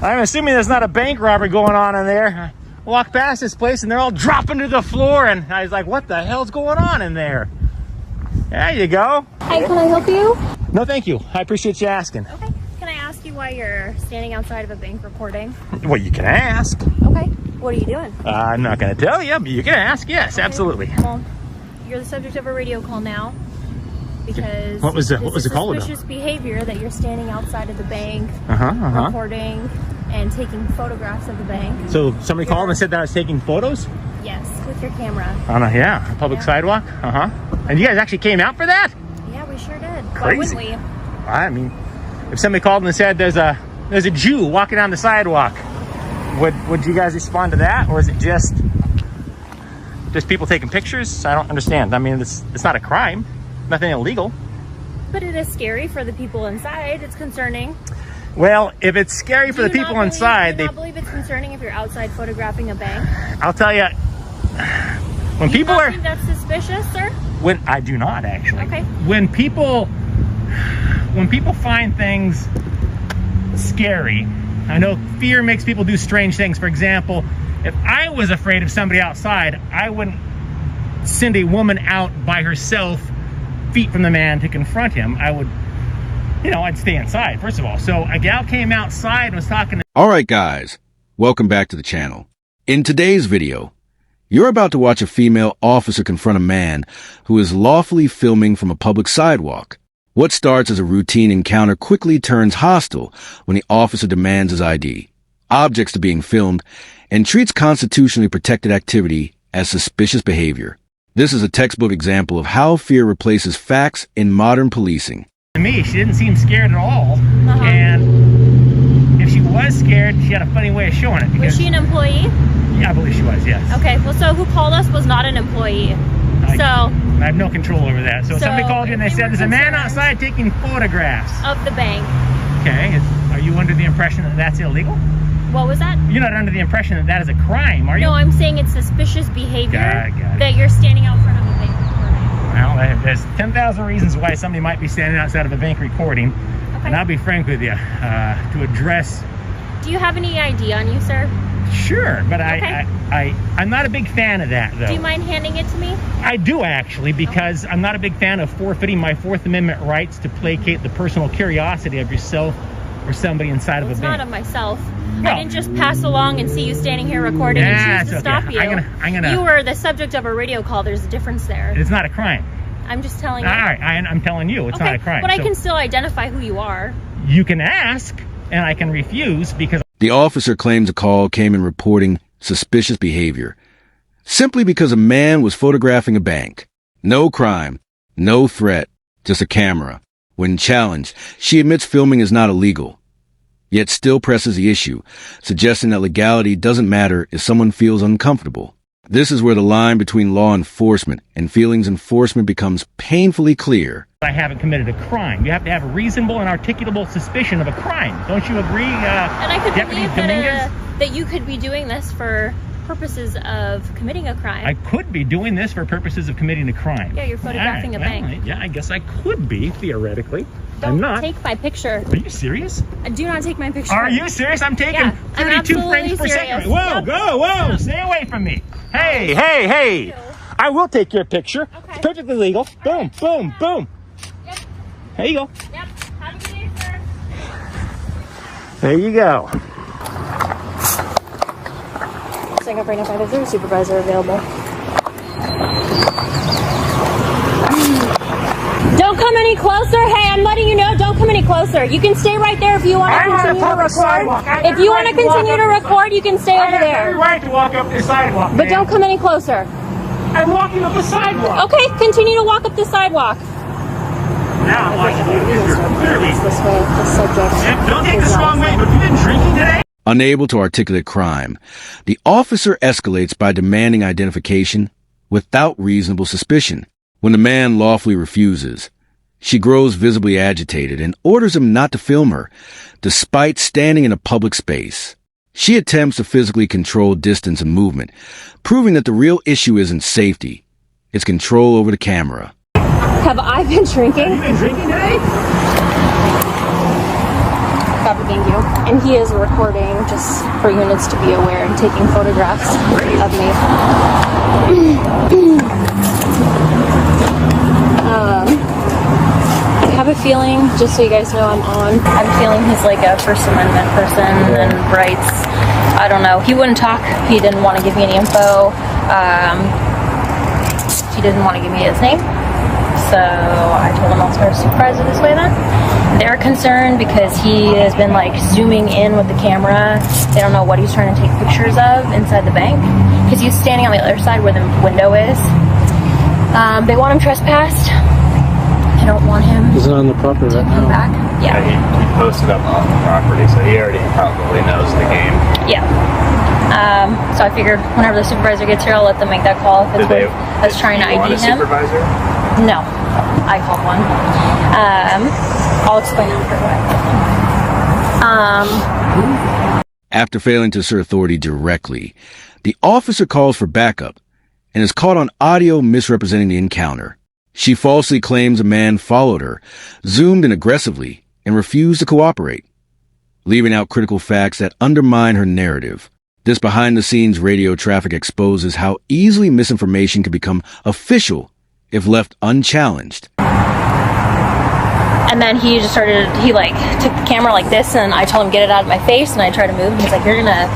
I'm assuming there's not a bank robbery going on in there. I walk past this place and they're all dropping to the floor, and I was like, what the hell's going on in there? There you go. Hi, can I help you? No, thank you. I appreciate you asking. Okay. Can I ask you why you're standing outside of a bank recording? Well, you can ask. Okay. What are you doing? I'm not going to tell you, but you can ask. Yes, okay. Absolutely. Well, you're the subject of a radio call now because what was the call about? Suspicious behavior that you're standing outside of the bank, recording and taking photographs of the bank. So somebody called and said that I was taking photos? Yes, with your camera. On a public sidewalk? And you guys actually came out for that? Yeah, we sure did. Crazy. Why wouldn't we? I mean, if somebody called and said there's a Jew walking down the sidewalk, would you guys respond to that, or is it just people taking pictures? I don't understand. I mean, it's not a crime, nothing illegal. But it is scary for the people inside. It's concerning. Well, if it's scary for the people inside, do you not believe it's concerning if you're outside photographing a bank? I'll tell you, when do you people not think that's suspicious, sir? When I do not actually. Okay. When people find things scary, I know fear makes people do strange things. For example, if I was afraid of somebody outside, I wouldn't send a woman out by herself, feet from the man, to confront him. I would, I'd stay inside, first of all. So a gal came outside and was talking to... All right, guys, welcome back to the channel. In today's video, you're about to watch a female officer confront a man who is lawfully filming from a public sidewalk. What starts as a routine encounter quickly turns hostile when the officer demands his ID, objects to being filmed, and treats constitutionally protected activity as suspicious behavior. This is a textbook example of how fear replaces facts in modern policing. To me, she didn't seem scared at all, and if she was scared, she had a funny way of showing it. Was she an employee? Yeah, I believe she was, yes. Okay, well, so who called us was not an employee. I have no control over that. So somebody called you and they said there's a man outside taking photographs of the bank. Okay, are you under the impression that that's illegal? What was that? You're not under the impression that that is a crime, are you? No, I'm saying it's suspicious behavior that you're standing out front of a bank recording. Well, there's 10,000 reasons why somebody might be standing outside of a bank recording. Okay. And I'll be frank with you, to address... Do you have any ID on you, sir? Sure, but I'm not a big fan of that, though. Do you mind handing it to me? I do, actually, because I'm not a big fan of forfeiting my Fourth Amendment rights to placate the personal curiosity of yourself or somebody inside of a bank. It's not of myself. No. I didn't just pass along and see you standing here recording and choose to stop you. You were the subject of a radio call. There's a difference there. It's not a crime. I'm just telling you. All right, I'm telling you, it's not a crime. But I can still identify who you are. You can ask, and I can refuse because... The officer claims a call came in reporting suspicious behavior, simply because a man was photographing a bank. No crime, no threat, just a camera. When challenged, she admits filming is not illegal, yet still presses the issue, suggesting that legality doesn't matter if someone feels uncomfortable. This is where the line between law enforcement and feelings enforcement becomes painfully clear. I haven't committed a crime. You have to have a reasonable and articulable suspicion of a crime. Don't you agree, And I could Deputy believe that you could be doing this for purposes of committing a crime. I could be doing this for purposes of committing a crime. Yeah, you're photographing a bank. Yeah, I guess I could be, theoretically. Don't I'm not. take my picture. Are you serious? Do not take my picture. Are you serious? I'm taking 32 frames per second. Whoa, whoa, stay away from me. Hey. I will take your picture. Okay. It's perfectly legal. Boom, boom, boom. Yep. There you go. Yep. Have a good day, sir. There you go. Setting up right now, is there a supervisor available? Don't come any closer. Hey, I'm letting you know, don't come any closer. You can stay right there if you want to continue to record. If you want to continue to record, you can stay over there. I have every right to walk up the sidewalk, but don't come any closer. I'm walking up the sidewalk. Okay, continue to walk up the sidewalk. Now I'm watching you. Clearly. This way, the subject. Don't take this wrong way, but you've been drinking today? Unable to articulate crime, the officer escalates by demanding identification without reasonable suspicion. When the man lawfully refuses, she grows visibly agitated and orders him not to film her, despite standing in a public space. She attempts to physically control distance and movement, proving that the real issue isn't safety, it's control over the camera. Have I been drinking? Have you been drinking today? Copy, thank you. And he is recording, just for units to be aware, and taking photographs of me. I have a feeling, just so you guys know I'm feeling he's like a First Amendment person and rights. I don't know. He wouldn't talk. He didn't want to give me any info. He didn't want to give me his name. So I told him I'll start a supervisor this way then. They're concerned because he has been like zooming in with the camera. They don't know what he's trying to take pictures of inside the bank because he's standing on the other side where the window is. They want him trespassed. I don't want him. Is it on the property right now? Back. Yeah. He posted up on the property, so he already probably knows the game. Yeah. So I figured whenever the supervisor gets here, I'll let them make that call if it's worth us trying to ID him. Supervisor? No, I called one. I'll explain after what. After failing to assert authority directly, the officer calls for backup and is caught on audio misrepresenting the encounter. She falsely claims a man followed her, zoomed in aggressively, and refused to cooperate, leaving out critical facts that undermine her narrative. This behind-the-scenes radio traffic exposes how easily misinformation can become official if left unchallenged. And then he just started, he like took the camera like this, and I told him get it out of my face, and I tried to move, and he's like, you're gonna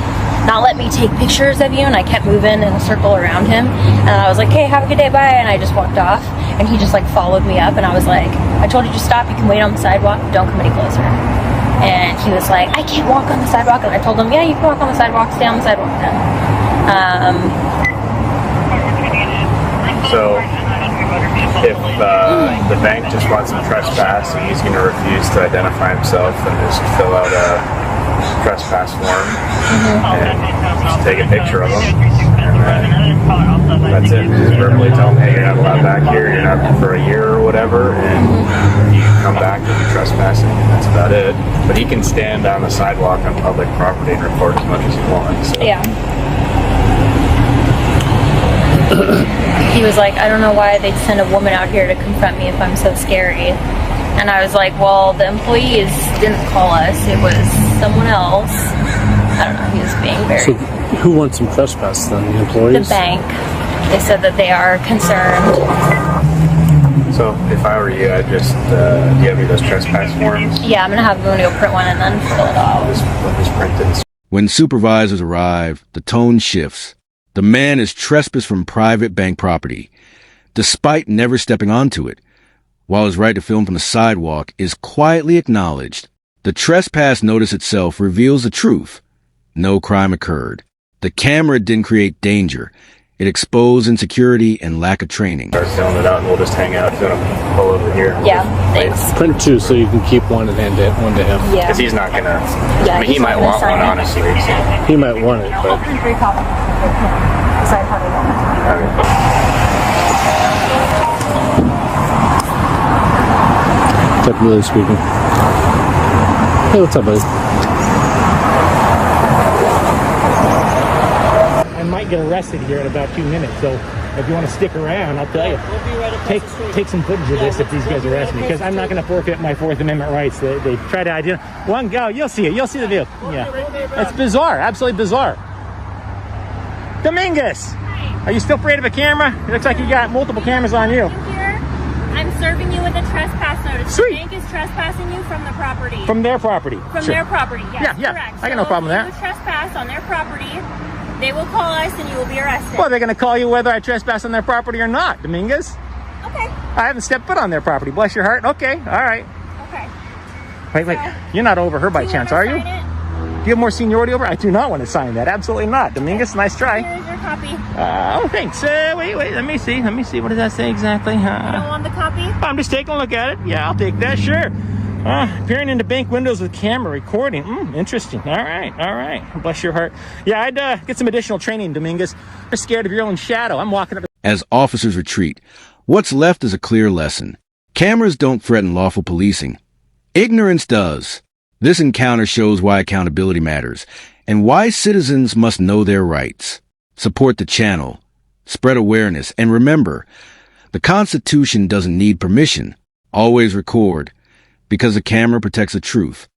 not let me take pictures of you, and I kept moving in a circle around him, and I was like, hey, have a good day, bye, and I just walked off, and he just like followed me up, and I was like, I told you to stop, you can wait on the sidewalk, don't come any closer. And he was like, I can't walk on the sidewalk, and I told him, yeah, you can walk on the sidewalk, stay on the sidewalk then. So, if the bank just wants him trespass and he's going to refuse to identify himself and just fill out a trespass form and just take a picture of him, and then that's it. Just verbally tell him, hey, you're not allowed back here, you're not for a year or whatever, and you come back and you're trespassing, and that's about it. But he can stand on the sidewalk on public property and record as much as he wants. So. Yeah. He was like, I don't know why they'd send a woman out here to confront me if I'm so scary. And I was like, well, the employees didn't call us. It was someone else. I don't know. He was being very... So who wants some trespass then? The employees? The bank. They said that they are concerned. So if I were you, I'd just, do you have any of those trespass forms? Yeah, I'm going to have them go print one and then fill it out. I'll just print it. When supervisors arrive, the tone shifts. The man is trespassed from private bank property, despite never stepping onto it, while his right to film from the sidewalk is quietly acknowledged. The trespass notice itself reveals the truth. No crime occurred. The camera didn't create danger. It exposed insecurity and lack of training. Start filling it out and we'll just hang out. He's going to pull over here. Yeah, thanks. Print two so you can keep one and hand it one to him. Yeah. Because he's not going to... Yeah, I mean, he might want one, honestly. So. He might want it, but... Three copies. Decide how they want it. What's up, Lily speaking? Hey, what's up, buddy? I might get arrested here in about 2 minutes, so if you want to stick around, I'll tell you. Take some footage of this if these guys arrest me, because I'm not going to forfeit my Fourth Amendment rights. They try to identify. One go, you'll see it. You'll see the vehicle. Yeah, it's bizarre, absolutely bizarre. Dominguez, are you still afraid of a camera? It looks like you got multiple cameras on you. I'm serving you with a trespass notice. Sweet. The bank is trespassing you from the property. From their property. From Sure. their property, yes, Yeah, correct. I got no problem with that. If you trespass on their property, they will call us and you will be arrested. Well, they're going to call you whether I trespass on their property or not, Dominguez. Okay. I haven't stepped foot on their property. Bless your heart. Okay, all right. Okay. Wait, you're not over her by Do you chance, wanna are you? sign it? Do you have more seniority over? I do not want to sign that. Absolutely not. Dominguez, nice try. Here's your copy. Oh, thanks. Wait. Let me see. What does that say exactly? You don't want the copy? I'm just taking a look at it. Yeah, I'll take that. Sure. Peering into bank windows with camera recording. Interesting. All right. Bless your heart. Yeah, I'd get some additional training, Dominguez. You're scared of your own shadow. I'm walking up. As officers retreat, what's left is a clear lesson. Cameras don't threaten lawful policing. Ignorance does. This encounter shows why accountability matters and why citizens must know their rights. Support the channel, spread awareness, and remember, the Constitution doesn't need permission. Always record, because the camera protects the truth.